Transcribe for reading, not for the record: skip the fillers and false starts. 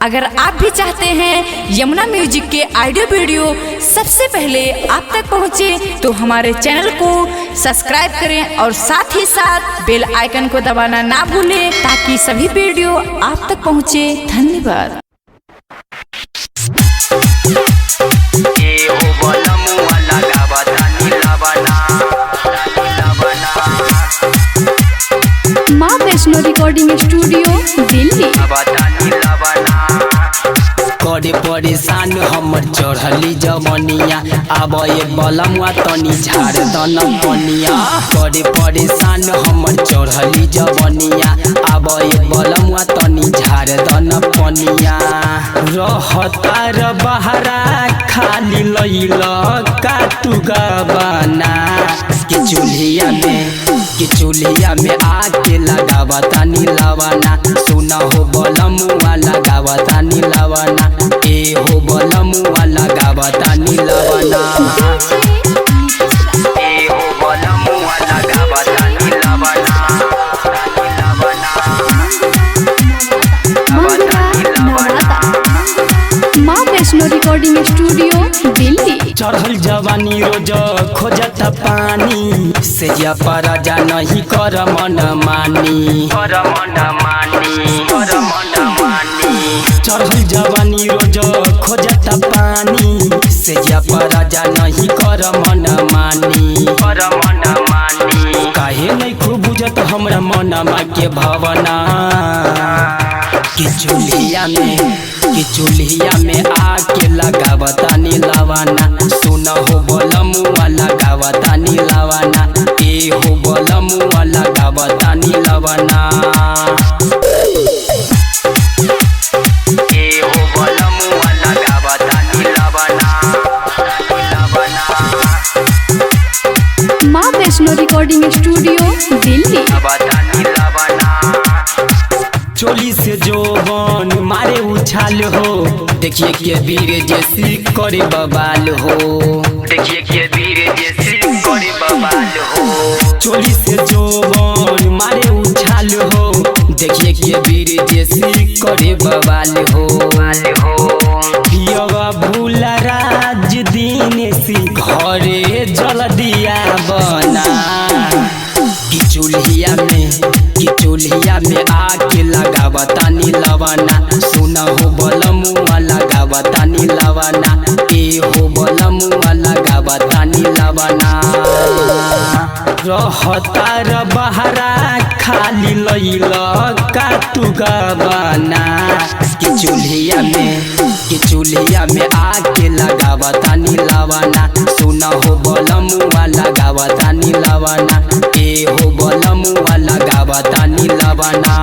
अगर आप भी चाहते हैं यमुना म्यूजिक के ऑडियो वीडियो सबसे पहले आप तक पहुंचे तो हमारे चैनल को सब्सक्राइब करें और साथ ही साथ बेल आइकन को दबाना ना भूलें ताकि सभी वीडियो आप तक पहुंचे। धन्यवाद। माँ वैष्णो रिकॉर्डिंग स्टूडियो दिल्ली। करे परेशान हमर चढ़ली जवनिया आबे बलमुआ तनी झाड़ दन पनिया। करे परेशान हमर चढ़ली जवनिया आबे बलमुआ तनी झाड़ दन पनिया। रहतार बहरा खाली लैल का तू गबना के चूल्हिया में आके लगावा तानी लवाना। सुना हो बलमुआ लगावा तानी लवाना। ए हो बलमुआ लगावा तानी लवाना। ए हो बलमुआ लगावा तानी लवाना। माँ वैष्णो रिकॉर्डिंग स्टूडियो दिल्ली। चढ़ल जवानी रोज खोजत पानी से पराजा नहीं कर मन मानी। चढ़ल जवानी रोज खोजत पानी से पराजा नहीं कर मन मानी। काहे नहीं खूब बुझत हमरा मनमा के भावना कि चूल्हिया में आके लगावा तानी लवाना। सुना हो बलमुआ लगावा तानी लवाना। ए हो बलमुआ लगावा तानी लवाना। ए हो बलमुआ लगावा तानी लवाना। माँ वैष्णो रिकॉर्डिंग स्टूडियो दिल्ली। चोली से जो बन मारे उछाल हो देखिए के वीर जैसी करे बवाल हो। देखिए के वीर जैसी करे बवाल हो। चोली से जो बन मारे उछाल हो देखिए के वीर जैसी करे बवाल हो। पियवा भूला राज दिन सी घरे जल दिया बना कि चूल्हिया में आके लगावा तानी लवाना। सुना हो बलमुआ लगावा तानी लवाना। ए हो बलमुआ लगावा तानी लवाना। रहतार बहरा खाली लैल का तू गबना कि चूल्हिया में आके लगावा तानी लवाना। सुना हो बलमुआ लगावा तानी लवाना। ए हो बलमुआ लगावा तानी लवाना।